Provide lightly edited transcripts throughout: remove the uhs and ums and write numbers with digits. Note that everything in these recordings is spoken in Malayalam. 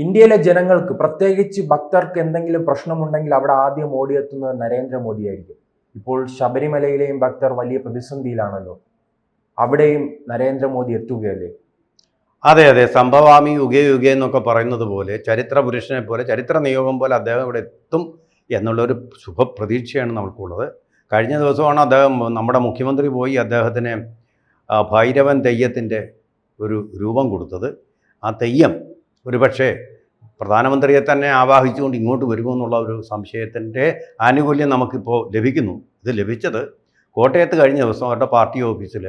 ഇന്ത്യയിലെ ജനങ്ങൾക്ക് പ്രത്യേകിച്ച് ഭക്തർക്ക് എന്തെങ്കിലും പ്രശ്നമുണ്ടെങ്കിൽ അവിടെ ആദ്യം ഓടിയെത്തുന്നത് നരേന്ദ്രമോദിയായിരിക്കും. ഇപ്പോൾ ശബരിമലയിലെയും ഭക്തർ വലിയ പ്രതിസന്ധിയിലാണല്ലോ. അവിടെയും നരേന്ദ്രമോദി എത്തുകയല്ലേ? അതെ അതെ, സംഭവാമി യുഗേ യുഗേ എന്നൊക്കെ പറയുന്നത് പോലെ, ചരിത്ര പുരുഷനെ പോലെ, ചരിത്ര നിയോഗം പോലെ അദ്ദേഹം ഇവിടെ എത്തും എന്നുള്ളൊരു ശുഭപ്രതീക്ഷയാണ് നമുക്കുള്ളത്. കഴിഞ്ഞ ദിവസമാണ് അദ്ദേഹം, നമ്മുടെ മുഖ്യമന്ത്രി പോയി അദ്ദേഹത്തിന് ഭൈരവൻ തെയ്യത്തിൻ്റെ ഒരു രൂപം കൊടുത്തത്. ആ തെയ്യം ഒരുപക്ഷെ പ്രധാനമന്ത്രിയെ തന്നെ ആവാഹിച്ചുകൊണ്ട് ഇങ്ങോട്ട് വരുമോ എന്നുള്ള ഒരു സംശയത്തിൻ്റെ ആനുകൂല്യം നമുക്കിപ്പോൾ ലഭിക്കുന്നു. ഇത് ലഭിച്ചത് കോട്ടയത്ത് കഴിഞ്ഞ ദിവസം അവരുടെ പാർട്ടി ഓഫീസിൽ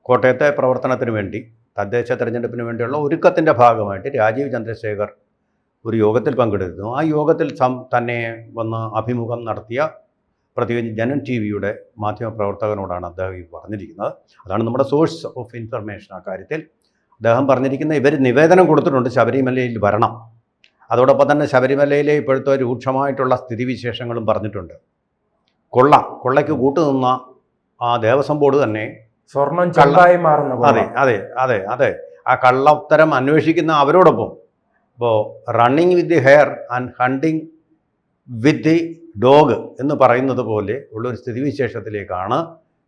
കോട്ടയത്തെ പ്രവർത്തനത്തിന് വേണ്ടി, തദ്ദേശ തെരഞ്ഞെടുപ്പിന് വേണ്ടിയുള്ള ഒരുക്കത്തിൻ്റെ ഭാഗമായിട്ട് രാജീവ് ചന്ദ്രശേഖർ ഒരു യോഗത്തിൽ പങ്കെടുത്തിരുന്നു. ആ യോഗത്തിൽ തന്നെ വന്ന് അഭിമുഖം നടത്തിയ പ്രത്യേകിച്ച് ജനൻ ടി വിയുടെ മാധ്യമപ്രവർത്തകനോടാണ് അദ്ദേഹം ഈ പറഞ്ഞിരിക്കുന്നത്. അതാണ് നമ്മുടെ സോഴ്സ് ഓഫ് ഇൻഫർമേഷൻ. ആ കാര്യത്തിൽ അദ്ദേഹം പറഞ്ഞിരിക്കുന്നത്, ഇവർ നിവേദനം കൊടുത്തിട്ടുണ്ട് ശബരിമലയിൽ വരണം. അതോടൊപ്പം തന്നെ ശബരിമലയിലെ ഇപ്പോഴത്തെ രൂക്ഷമായിട്ടുള്ള സ്ഥിതിവിശേഷങ്ങളും പറഞ്ഞിട്ടുണ്ട്. കൊള്ളയ്ക്ക് കൂട്ടുനിന്ന ആ ദേവസ്വം ബോർഡ് തന്നെ സ്വർണം ചള്ളായി മാറുന്ന, അതെ അതെ അതെ അതെ, ആ കള്ളത്തരം അന്വേഷിക്കുന്ന അവരോടൊപ്പം ഇപ്പോൾ running with the hair and hunting with the dog എന്ന് പറയുന്നത് പോലെ ഉള്ളൊരു സ്ഥിതിവിശേഷത്തിലേക്കാണ്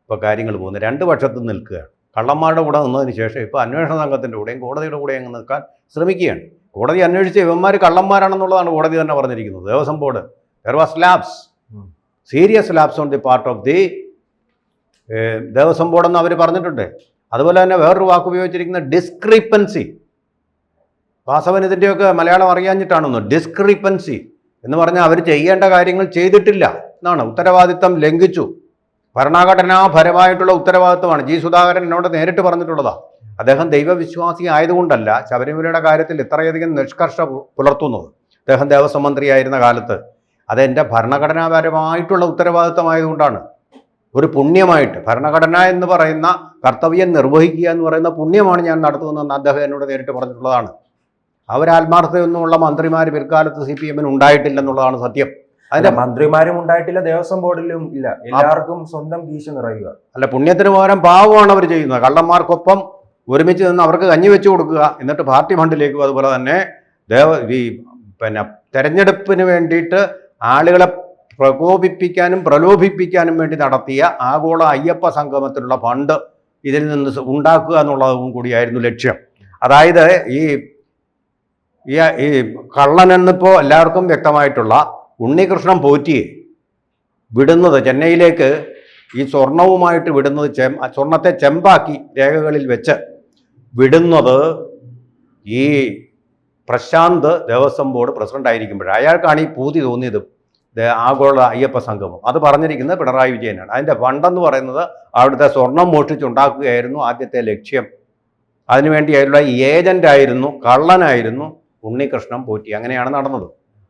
ഇപ്പോൾ കാര്യങ്ങൾ പോകുന്നത്. രണ്ട് പക്ഷത്തും നിൽക്കുകയാണ്. കള്ളന്മാരുടെ കൂടെ നിന്നതിന് ശേഷം ഇപ്പോൾ അന്വേഷണ സംഘത്തിൻ്റെ കൂടെയും കോടതിയുടെ കൂടെയും അങ്ങ് നിൽക്കാൻ ശ്രമിക്കുകയാണ്. കോടതി അന്വേഷിച്ച ഇവന്മാർ കള്ളന്മാരാണെന്നുള്ളതാണ് കോടതി തന്നെ പറഞ്ഞിരിക്കുന്നത്. Devaswom board, there was lapse, serious lapse on the part of the Devaswom ബോർഡെന്ന് അവർ പറഞ്ഞിട്ടുണ്ട്. അതുപോലെ തന്നെ വേറൊരു വാക്ക് ഉപയോഗിച്ചിരിക്കുന്ന ഡിസ്ക്രിപ്പൻസി. വാസവൻ ഇതിൻ്റെയൊക്കെ മലയാളം അറിയാഞ്ഞിട്ടാണെന്നോ? ഡിസ്ക്രിപ്പൻസി എന്ന് പറഞ്ഞാൽ അവർ ചെയ്യേണ്ട കാര്യങ്ങൾ ചെയ്തിട്ടില്ല എന്നാണ്. ഉത്തരവാദിത്തം ലംഘിച്ചു. ഭരണഘടനാപരമായിട്ടുള്ള ഉത്തരവാദിത്തമാണ്. ജി സുധാകരൻ എന്നോട് നേരിട്ട് പറഞ്ഞിട്ടുള്ളതാണ്. അദ്ദേഹം ദൈവവിശ്വാസി ആയതുകൊണ്ടല്ല ശബരിമലയുടെ കാര്യത്തിൽ ഇത്രയധികം നിഷ്കർഷ പുലർത്തുന്നത്. അദ്ദേഹം ദേവസ്വം മന്ത്രിയായിരുന്ന കാലത്ത് അതെൻ്റെ ഭരണഘടനാപരമായിട്ടുള്ള ഉത്തരവാദിത്തമായതുകൊണ്ടാണ്. ഒരു പുണ്യമായിട്ട് ഭരണഘടന എന്ന് പറയുന്ന കർത്തവ്യം നിർവഹിക്കുക എന്ന് പറയുന്ന പുണ്യമാണ് ഞാൻ നടത്തുന്നതെന്ന് അദ്ദേഹം എന്നോട് നേരിട്ട് പറഞ്ഞിട്ടുള്ളതാണ്. ആത്മാർത്ഥതയൊന്നുമുള്ള മന്ത്രിമാർ പിൽക്കാലത്ത് CPM ഉണ്ടായിട്ടില്ലെന്നുള്ളതാണ് സത്യം. അതിന്റെ മന്ത്രിമാരും ഉണ്ടായിട്ടില്ല, ദേവസ്വം ബോർഡിലും ഇല്ല. എല്ലാവർക്കും സ്വന്തം കീശ നിറയുക. അല്ല, പുണ്യത്തിന് പകരം പാവമാണ് അവർ ചെയ്യുന്നത്. കള്ളന്മാർക്കൊപ്പം ഒരുമിച്ച് നിന്ന് അവർക്ക് കഞ്ഞി വെച്ച് കൊടുക്കുക, എന്നിട്ട് പാർട്ടി ഫണ്ടിലേക്കും അതുപോലെ തന്നെ തെരഞ്ഞെടുപ്പിന് വേണ്ടിയിട്ട് ആളുകളെ പ്രകോപിപ്പിക്കാനും പ്രലോഭിപ്പിക്കാനും വേണ്ടി നടത്തിയ ആഗോള അയ്യപ്പ സംഗമത്തിലുള്ള ഫണ്ട് ഇതിൽ നിന്ന് ഉണ്ടാക്കുക എന്നുള്ളതും കൂടിയായിരുന്നു ലക്ഷ്യം. അതായത് ഈ കള്ളനെന്നിപ്പോൾ എല്ലാവർക്കും വ്യക്തമായിട്ടുള്ള ഉണ്ണികൃഷ്ണൻ പോറ്റിയെ വിടുന്നത്, ചെന്നൈയിലേക്ക് ഈ സ്വർണവുമായിട്ട് വിടുന്നത്, സ്വർണത്തെ ചെമ്പാക്കി രേഖകളിൽ വെച്ച് വിടുന്നത് ഈ പ്രശാന്ത് ദേവസ്വം ബോർഡ് പ്രസിഡന്റ് ആയിരിക്കുമ്പോഴാണ്. അയാൾക്കാണ് ഈ പൂതി തോന്നിയത് ആഗോള അയ്യപ്പ സംഗമം. അത് പറഞ്ഞിരിക്കുന്നത് പിണറായി വിജയനാണ്. അതിൻ്റെ ഫണ്ടെന്ന് പറയുന്നത് അവിടുത്തെ സ്വർണം മോഷ്ടിച്ചുണ്ടാക്കുകയായിരുന്നു ആദ്യത്തെ ലക്ഷ്യം. അതിനുവേണ്ടിയായിട്ടുള്ള ഏജൻ്റായിരുന്നു, കള്ളനായിരുന്നു ഉണ്ണികൃഷ്ണൻ പോറ്റി. അങ്ങനെയാണ് നടന്നത്.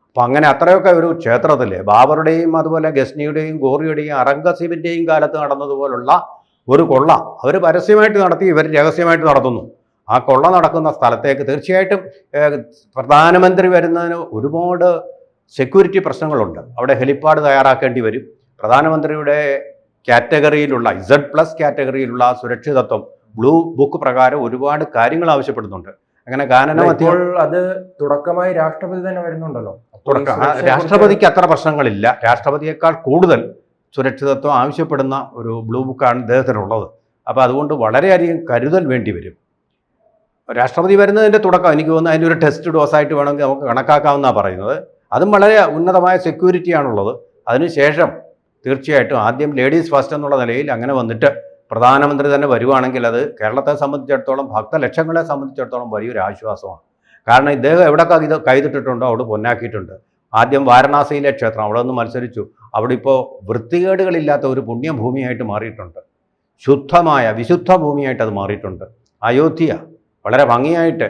അപ്പം അങ്ങനെ അത്രയൊക്കെ ഒരു ക്ഷേത്രത്തിൽ ബാബറുടെയും അതുപോലെ ഗസ്നിയുടെയും ഗോറിയുടെയും അറംഗസീബിൻ്റെയും കാലത്ത് നടന്നതുപോലുള്ള ഒരു കൊള്ള അവർ പരസ്യമായിട്ട് നടത്തി, ഇവർ രഹസ്യമായിട്ട് നടത്തുന്നു. ആ കൊള്ള നടക്കുന്ന സ്ഥലത്തേക്ക് തീർച്ചയായിട്ടും പ്രധാനമന്ത്രി വരുന്നതിന് ഒരുപാട് സെക്യൂരിറ്റി പ്രശ്നങ്ങളുണ്ട്. അവിടെ ഹെലിപ്പാഡ് തയ്യാറാക്കേണ്ടി വരും. പ്രധാനമന്ത്രിയുടെ കാറ്റഗറിയിലുള്ള Z+ കാറ്റഗറിയിലുള്ള സുരക്ഷിതത്വം ബ്ലൂ ബുക്ക് പ്രകാരം ഒരുപാട് കാര്യങ്ങൾ ആവശ്യപ്പെടുന്നുണ്ട്. അങ്ങനെ ഇപ്പോൾ അത് തുടക്കമായി രാഷ്ട്രപതി തന്നെ വരുന്നുണ്ടല്ലോ. രാഷ്ട്രപതിക്ക് അത്ര പ്രശ്നങ്ങളില്ല. രാഷ്ട്രപതിയേക്കാൾ കൂടുതൽ സുരക്ഷിതത്വം ആവശ്യപ്പെടുന്ന ഒരു ബ്ലൂ ബുക്കാണ് ഇദ്ദേഹത്തിനുള്ളത്. അപ്പോൾ അതുകൊണ്ട് വളരെയധികം കരുതൽ വേണ്ടി വരും. രാഷ്ട്രപതി വരുന്നതിൻ്റെ തുടക്കം എനിക്ക് തോന്നുന്നു അതിൻ്റെ ഒരു ടെസ്റ്റ് ഡോസായിട്ട് വേണമെങ്കിൽ നമുക്ക് കണക്കാക്കാമെന്നാണ് പറയുന്നത്. അതും വളരെ ഉന്നതമായ സെക്യൂരിറ്റിയാണുള്ളത്. അതിനുശേഷം തീർച്ചയായിട്ടും ആദ്യം ലേഡീസ് ഫസ്റ്റ് എന്നുള്ള നിലയിൽ അങ്ങനെ വന്നിട്ട് പ്രധാനമന്ത്രി തന്നെ വരുവാണെങ്കിൽ അത് കേരളത്തെ സംബന്ധിച്ചിടത്തോളം, ഭക്തലക്ഷങ്ങളെ സംബന്ധിച്ചിടത്തോളം വലിയൊരു ആശ്വാസമാണ്. കാരണം ഇദ്ദേഹം എവിടെയൊക്കെ ഇത് കൈതിട്ടിട്ടുണ്ടോ അവിടെ പൊന്നാക്കിയിട്ടുണ്ട്. ആദ്യം വാരണാസിയിലെ ക്ഷേത്രം, അവിടെ നിന്ന് മത്സരിച്ചു. അവിടെ ഇപ്പോൾ വൃത്തികേടുകളില്ലാത്ത ഒരു പുണ്യഭൂമിയായിട്ട് മാറിയിട്ടുണ്ട്. ശുദ്ധമായ വിശുദ്ധ ഭൂമിയായിട്ട് അത് മാറിയിട്ടുണ്ട്. അയോധ്യ വളരെ ഭംഗിയായിട്ട്,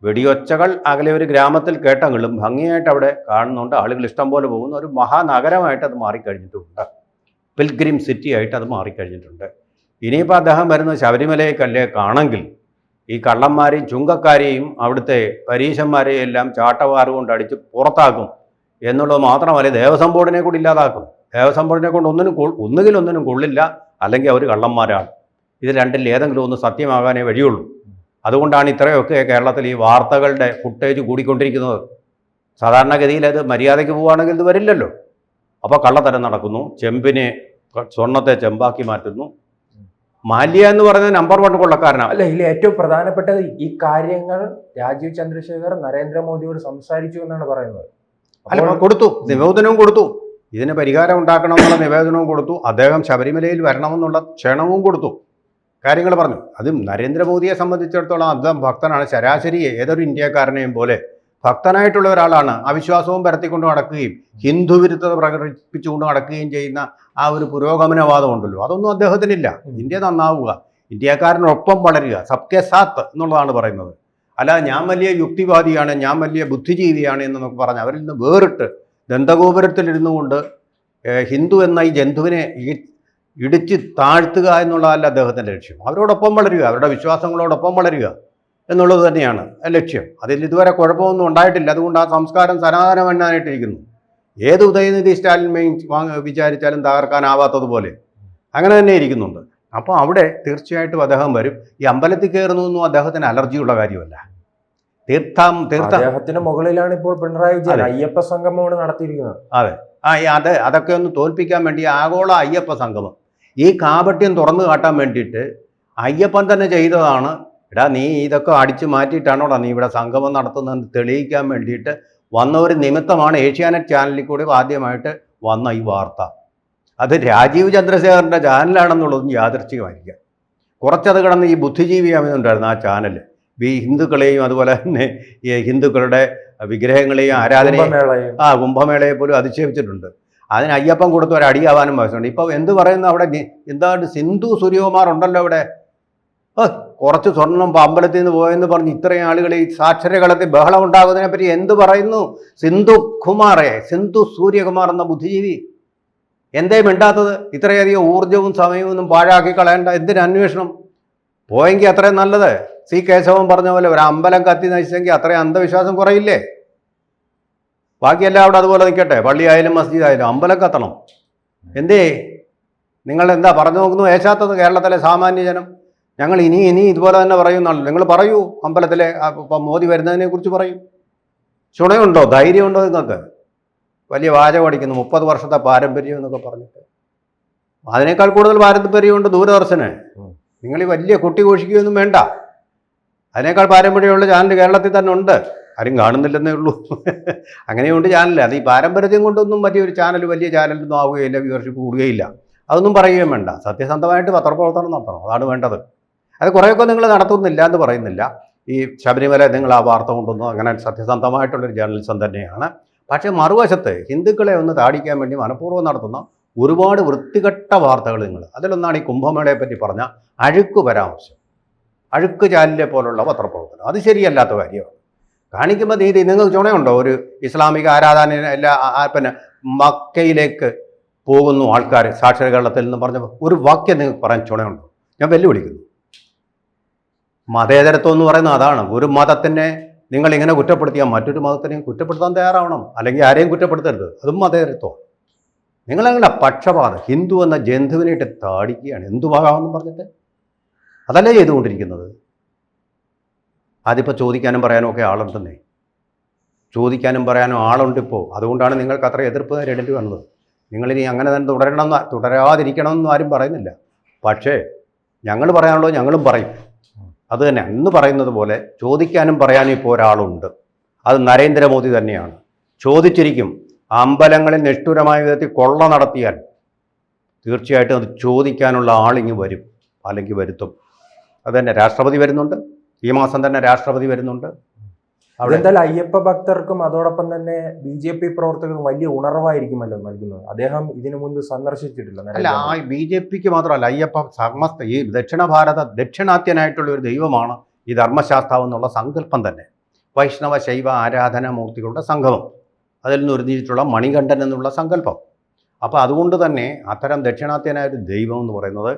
വെടിയൊച്ചകൾ അകലെ ഒരു ഗ്രാമത്തിൽ കേട്ടെങ്കിലും ഭംഗിയായിട്ട് അവിടെ കാണുന്നുണ്ട്. ആളുകൾ ഇഷ്ടം പോലെ പോകുന്ന ഒരു മഹാനഗരമായിട്ട് അത് മാറിക്കഴിഞ്ഞിട്ടുണ്ട്. പിൽഗ്രിം സിറ്റി ആയിട്ട് അത് മാറിക്കഴിഞ്ഞിട്ടുണ്ട്. ഇനിയിപ്പോൾ അദ്ദേഹം വരുന്ന ശബരിമലയിലേക്കാണെങ്കിൽ ഈ കള്ളന്മാരെയും ചുങ്കക്കാരെയും അവിടുത്തെ പരീശന്മാരെയും എല്ലാം ചാട്ടവാറുകൊണ്ട് അടിച്ച് പുറത്താക്കും എന്നുള്ളത് മാത്രമല്ല, ദേവസ്വം ബോർഡിനെ കൂടി ഇല്ലാതാക്കും. ദേവസ്വം ബോർഡിനെ കൊണ്ട് ഒന്നുകിൽ ഒന്നിനും കൊള്ളില്ല, അല്ലെങ്കിൽ അവർ കള്ളന്മാരാണ്. ഇത് രണ്ടിൽ ഏതെങ്കിലും ഒന്ന് സത്യമാകാനേ വഴിയുള്ളൂ. അതുകൊണ്ടാണ് ഇത്രയൊക്കെ കേരളത്തിൽ ഈ വാർത്തകളുടെ ഫുട്ടേജ് കൂടിക്കൊണ്ടിരിക്കുന്നത്. സാധാരണഗതിയിൽ അത് മര്യാദയ്ക്ക് പോവുകയാണെങ്കിൽ ഇത് വരില്ലല്ലോ. അപ്പോൾ കള്ളത്തരം നടക്കുന്നു, ചെമ്പിനെ സ്വർണത്തെ ചെമ്പാക്കി മാറ്റുന്നു. മാല്യ എന്ന് പറയുന്നത് നമ്പർ 1 കൊള്ളക്കാരനാണ്. അല്ല, ഇതിൽ ഏറ്റവും പ്രധാനപ്പെട്ടത് ഈ കാര്യങ്ങൾ രാജീവ് ചന്ദ്രശേഖർ നരേന്ദ്രമോദിയോട് സംസാരിച്ചു എന്നാണ് പറയുന്നത്. അല്ല, കൊടുത്തു, നിവേദനവും കൊടുത്തു, ഇതിന് പരിഹാരം ഉണ്ടാക്കണമെന്നുള്ള നിവേദനവും കൊടുത്തു, അദ്ദേഹം ശബരിമലയിൽ വരണമെന്നുള്ള ക്ഷണവും കൊടുത്തു, കാര്യങ്ങൾ പറഞ്ഞു. അതും നരേന്ദ്രമോദിയെ സംബന്ധിച്ചിടത്തോളം അദ്ദേഹം ഭക്തനാണ്. ശരാശരി ഏതൊരു ഇന്ത്യക്കാരനെയും പോലെ ഭക്തനായിട്ടുള്ള ഒരാളാണ്. അവിശ്വാസവും പരത്തിക്കൊണ്ട് നടക്കുകയും ഹിന്ദു വിരുദ്ധത പ്രകടിപ്പിച്ചുകൊണ്ട് നടക്കുകയും ചെയ്യുന്ന ആ ഒരു പുരോഗമനവാദം ഉണ്ടല്ലോ, അതൊന്നും അദ്ദേഹത്തിനില്ല. ഇന്ത്യ നന്നാവുക, ഇന്ത്യക്കാരനൊപ്പം വളരുക, സബ്കെ സാത്ത് എന്നുള്ളതാണ് പറയുന്നത്. അല്ലാതെ ഞാൻ വലിയ യുക്തിവാദിയാണ്, ഞാൻ വലിയ ബുദ്ധിജീവിയാണ് എന്നൊക്കെ പറഞ്ഞ് അവരിൽ നിന്ന് വേറിട്ട് ദന്തഗോപുരത്തിലിരുന്നു കൊണ്ട് ഹിന്ദു എന്ന ഈ ജന്തുവിനെ ഇടിച്ച് താഴ്ത്തുക എന്നുള്ളതല്ല അദ്ദേഹത്തിൻ്റെ ലക്ഷ്യം. അവരോടൊപ്പം വളരുക, അവരുടെ വിശ്വാസങ്ങളോടൊപ്പം വളരുക എന്നുള്ളത് തന്നെയാണ് ലക്ഷ്യം. അതിൽ ഇതുവരെ കുഴപ്പമൊന്നും ഉണ്ടായിട്ടില്ല. അതുകൊണ്ട് ആ സംസ്കാരം സനാതനമെണ്ണാനായിട്ടിരിക്കുന്നു. ഏത് ഉദയനിധി സ്റ്റാലിൻ വിചാരിച്ചാലും തകർക്കാനാവാത്തതുപോലെ അങ്ങനെ തന്നെ ഇരിക്കുന്നുണ്ട്. അപ്പോൾ അവിടെ തീർച്ചയായിട്ടും അദ്ദേഹം വരും. ഈ അമ്പലത്തിൽ കയറുന്നതൊന്നും അദ്ദേഹത്തിന് അലർജിയുള്ള കാര്യമല്ല. അദ്ദേഹത്തിന് മുകളിലാണ് ഇപ്പോൾ പിണറായി വിജയൻ അയ്യപ്പ സംഗമമാണ് നടത്തിയിരിക്കുന്നത്. അതെ, അതൊക്കെ ഒന്ന് തോൽപ്പിക്കാൻ വേണ്ടി ആഗോള അയ്യപ്പ സംഗമം, ഈ കാപട്യം തുറന്നു കാട്ടാൻ വേണ്ടിയിട്ട് അയ്യപ്പൻ തന്നെ ചെയ്തതാണ്. എടാ, നീ ഇതൊക്കെ അടിച്ചു മാറ്റിയിട്ടാണോടാ നീ ഇവിടെ സംഗമം നടത്തുന്നതെന്ന് തെളിയിക്കാൻ വേണ്ടിയിട്ട് വന്ന ഒരു നിമിത്തമാണ് ഏഷ്യാനെറ്റ് ചാനലിൽ കൂടി ആദ്യമായിട്ട് വന്ന ഈ വാർത്ത. അത് രാജീവ് ചന്ദ്രശേഖറിൻ്റെ ചാനലാണെന്നുള്ളതും യാദൃച്ഛികമായിരിക്കാം. കുറച്ചത് കിടന്ന് ഈ ബുദ്ധിജീവിയാവുന്നുണ്ടായിരുന്നു ആ ചാനൽ. ഈ ഹിന്ദുക്കളെയും അതുപോലെ തന്നെ ഈ ഹിന്ദുക്കളുടെ വിഗ്രഹങ്ങളെയും ആരാധനയും കുംഭമേളയെ പോലും അധിക്ഷേപിച്ചിട്ടുണ്ട്. അതിന് അയ്യപ്പൻ കൊടുത്ത ഒരു അടിയാവാനും ആവശ്യമുണ്ട്. ഇപ്പോൾ എന്ത് പറയുന്നു അവിടെ, എന്താണ് സിന്ധു സൂര്യകുമാർ ഉണ്ടല്ലോ അവിടെ, കുറച്ച് സ്വർണം അമ്പലത്തിൽ നിന്ന് പോയെന്ന് പറഞ്ഞ് ഇത്രയും ആളുകൾ ഈ സാക്ഷരകളത്തിൽ ബഹളം ഉണ്ടാകുന്നതിനെ പറ്റി എന്ത് പറയുന്നു? സിന്ധു സൂര്യകുമാർ എന്ന ബുദ്ധിജീവി എന്തേ മിണ്ടാത്തത്? ഇത്രയധികം ഊർജവും സമയവും ഒന്നും പാഴാക്കി കളയേണ്ട, എന്തിന് അന്വേഷണം? പോയെങ്കിൽ അത്രയും നല്ലത്. സി കേശവൻ പറഞ്ഞ പോലെ ഒരു അമ്പലം കത്തി നശിച്ചെങ്കിൽ അത്രയും അന്ധവിശ്വാസം കുറയില്ലേ? ബാക്കിയെല്ലാം അവിടെ അതുപോലെ നിൽക്കട്ടെ, പള്ളിയായാലും മസ്ജിദായാലും. അമ്പലം കത്തണം. എന്തേ നിങ്ങൾ എന്താ പറഞ്ഞു നോക്കുന്നു ഏശാത്തത് കേരളത്തിലെ സാമാന്യ ജനം? ഞങ്ങൾ ഇനി ഇതുപോലെ തന്നെ പറയുന്നുള്ളൂ. നിങ്ങൾ പറയൂ, അമ്പലത്തിലെ ഇപ്പം മോദി വരുന്നതിനെ കുറിച്ച് പറയൂ. ചുണയുണ്ടോ, ധൈര്യമുണ്ടോ നിങ്ങൾക്ക്? വലിയ വാചകം അടിക്കുന്നു, 30 വർഷത്തെ പാരമ്പര്യം എന്നൊക്കെ പറഞ്ഞിട്ട്. അതിനേക്കാൾ കൂടുതൽ പാരമ്പര്യമുണ്ട് ദൂരദർശന്. നിങ്ങൾ ഈ വലിയ കുട്ടി ഘോഷിക്കുകയൊന്നും വേണ്ട. അതിനേക്കാൾ പാരമ്പര്യമുള്ള ചാനൽ കേരളത്തിൽ തന്നെ ഉണ്ട്, ആരും കാണുന്നില്ലെന്നേ ഉള്ളൂ. അങ്ങനെയുണ്ട് ചാനൽ. അത് ഈ പാരമ്പര്യം കൊണ്ടൊന്നും വലിയൊരു ചാനൽ വലിയ ചാനലൊന്നും ആവുകയില്ല, വ്യൂവർഷിപ്പ് കൂടുകയില്ല. അതൊന്നും പറയുകയും വേണ്ട. സത്യസന്ധമായിട്ട് പത്രപ്രവർത്തനം നടത്തണം, അതാണ് വേണ്ടത്. അത് കുറേയൊക്കെ നിങ്ങൾ നടത്തുന്നില്ല എന്ന് പറയുന്നില്ല. ഈ ശബരിമല നിങ്ങൾ ആ വാർത്ത കൊണ്ടൊന്നും അങ്ങനെ സത്യസന്ധമായിട്ടുള്ളൊരു ജേർണലിസം തന്നെയാണ്. പക്ഷേ മറുവശത്ത് ഹിന്ദുക്കളെ ഒന്ന് താടിക്കാൻ വേണ്ടി മനഃപൂർവ്വം നടത്തുന്ന ഒരുപാട് വൃത്തികെട്ട വാർത്തകൾ നിങ്ങൾ. അതിലൊന്നാണ് ഈ കുംഭമേളയെ പറ്റി പറഞ്ഞ അഴുക്ക് പരാമർശം, അഴുക്ക് ചാലിലെ പോലുള്ള പത്രപ്രവർത്തനം. അത് ശരിയല്ലാത്ത കാര്യമാണ്. കാണിക്കുമ്പോൾ നീതി. നിങ്ങൾക്ക് ചുണയുണ്ടോ? ഒരു ഇസ്ലാമിക ആരാധന പിന്നെ മക്കയിലേക്ക് പോകുന്നു ആൾക്കാർ സാക്ഷര കേരളത്തിൽ നിന്ന് പറഞ്ഞ ഒരു വാക്യം നിങ്ങൾക്ക് പറയാൻ ചുണയുണ്ടോ? ഞാൻ വെല്ലുവിളിക്കുന്നു. മതേതരത്വം എന്ന് പറയുന്നത് അതാണ്. ഒരു മതത്തിനെ നിങ്ങളിങ്ങനെ കുറ്റപ്പെടുത്തിയാൽ മറ്റൊരു മതത്തിനെയും കുറ്റപ്പെടുത്താൻ തയ്യാറാവണം, അല്ലെങ്കിൽ ആരെയും കുറ്റപ്പെടുത്തരുത്. അതും മതേതരത്വം. നിങ്ങളങ്ങനെ പക്ഷപാതം ഹിന്ദു എന്ന ജന്തുവിനായിട്ട് താടിക്കുകയാണ്, എന്തുവാകാമെന്ന് പറഞ്ഞിട്ട്. അതല്ലേ ചെയ്തുകൊണ്ടിരിക്കുന്നത്. അതിപ്പോൾ ചോദിക്കാനും പറയാനും ഒക്കെ ആളുണ്ടെന്നേ. ചോദിക്കാനും പറയാനും ആളുണ്ടിപ്പോൾ. അതുകൊണ്ടാണ് നിങ്ങൾക്ക് അത്ര എതിർപ്പ് നേരിടേണ്ടി വന്നത്. നിങ്ങളിനി അങ്ങനെ തന്നെ തുടരാതിരിക്കണമെന്നും ആരും പറയുന്നില്ല. പക്ഷേ ഞങ്ങൾ പറയാനുള്ളത് ഞങ്ങളും പറയും. അത് തന്നെ അന്ന് പറയുന്നത് പോലെ ചോദിക്കാനും പറയാനും ഇപ്പോൾ ഒരാളുണ്ട്. അത് നരേന്ദ്രമോദി തന്നെയാണ്. ചോദിച്ചിരിക്കും. അമ്പലങ്ങളിൽ നിഷ്ഠുരമായ വിധത്തിൽ കൊള്ള നടത്തിയാൽ തീർച്ചയായിട്ടും അത് ചോദിക്കാനുള്ള ആളിങ്ങ് വരും, അല്ലെങ്കിൽ വരുത്തും. അത് തന്നെ രാഷ്ട്രപതി വരുന്നുണ്ട്, ഈ മാസം തന്നെ രാഷ്ട്രപതി വരുന്നുണ്ട്. എന്തായാലും അയ്യപ്പ ഭക്തർക്കും അതോടൊപ്പം തന്നെ BJP പ്രവർത്തകർക്കും വലിയ ഉണർവായിരിക്കുമല്ലോ നൽകുന്നത്. അദ്ദേഹം ഇതിനു മുൻപ് സന്ദർശിച്ചിട്ടില്ല. അല്ല, ആ BJPക്ക് മാത്രമല്ല, അയ്യപ്പ സമസ്ത ഈ ദക്ഷിണാത്യനായിട്ടുള്ള ഒരു ദൈവമാണ് ഈ ധർമ്മശാസ്താവ് എന്നുള്ള സങ്കല്പം തന്നെ. വൈഷ്ണവ ശൈവ ആരാധനാമൂർത്തികളുടെ സംഗമം, അതിൽ നിന്ന് ഉരുത്തിരിച്ചിട്ടുള്ള മണികണ്ഠൻ എന്നുള്ള സങ്കല്പം. അപ്പോൾ അതുകൊണ്ട് തന്നെ അത്തരം ദക്ഷിണാത്യനായ ഒരു ദൈവം എന്ന് പറയുന്നത്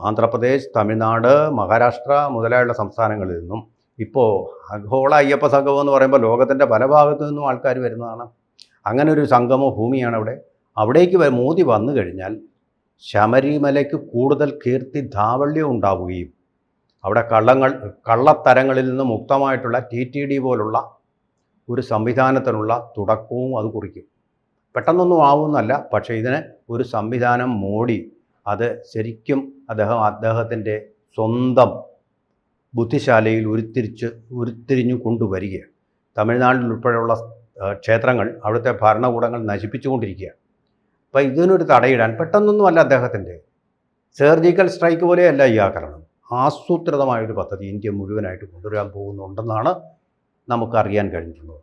ആന്ധ്രാപ്രദേശ്, തമിഴ്നാട്, മഹാരാഷ്ട്ര മുതലായുള്ള സംസ്ഥാനങ്ങളിൽ നിന്നും ഇപ്പോൾ ആഗോള അയ്യപ്പ സംഗമം എന്ന് പറയുമ്പോൾ ലോകത്തിൻ്റെ പല ഭാഗത്തു നിന്നും ആൾക്കാർ വരുന്നതാണ്. അങ്ങനെ ഒരു സംഗമ ഭൂമിയാണ് അവിടെ. അവിടേക്ക് മോദി വന്നു കഴിഞ്ഞാൽ ശബരിമലയ്ക്ക് കൂടുതൽ കീർത്തി ധാവള്യം ഉണ്ടാവുകയും അവിടെ കള്ളത്തരങ്ങളിൽ നിന്ന് മുക്തമായിട്ടുള്ള TTD പോലുള്ള ഒരു സംവിധാനത്തിനുള്ള തുടക്കവും അത് കുറിക്കും. പെട്ടെന്നൊന്നും ആവുമെന്നല്ല, പക്ഷേ ഇതിന് ഒരു സംവിധാനം മോഡി അത് ശരിക്കും അദ്ദേഹത്തിൻ്റെ സ്വന്തം ബുദ്ധിശാലയിൽ ഉരുത്തിരിഞ്ഞു കൊണ്ടുവരികയാണ്. തമിഴ്നാട്ടിൽ ഉൾപ്പെടെയുള്ള ക്ഷേത്രങ്ങൾ അവിടുത്തെ ഭരണകൂടങ്ങൾ നശിപ്പിച്ചുകൊണ്ടിരിക്കുകയാണ്. അപ്പോൾ ഇതിനൊരു തടയിടാൻ പെട്ടെന്നൊന്നുമല്ല അദ്ദേഹത്തിൻ്റെ സർജിക്കൽ സ്ട്രൈക്ക് പോലെയല്ല ഈ ആക്രമണം. ആസൂത്രിതമായൊരു പദ്ധതി ഇന്ത്യ മുഴുവനായിട്ട് കൊണ്ടുവരാൻ പോകുന്നുണ്ടെന്നാണ് നമുക്കറിയാൻ കഴിഞ്ഞിട്ടുള്ളത്.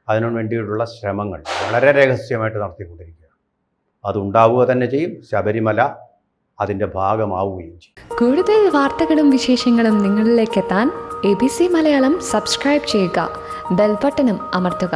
അതിനു വേണ്ടിയിട്ടുള്ള ശ്രമങ്ങൾ വളരെ രഹസ്യമായിട്ട് നടത്തിക്കൊണ്ടിരിക്കുകയാണ്. അതുണ്ടാവുക തന്നെ ചെയ്യും. ശബരിമല അതിൻ്റെ ഭാഗമാവുകയും ചെയ്യും. കൂടുതൽ വാർത്തകളും വിശേഷങ്ങളും നിങ്ങളിലേക്ക് എത്താൻ ABC മലയാളം സബ്സ്ക്രൈബ് ചെയ്യുക, ബെൽ ബട്ടണും അമർത്തുക.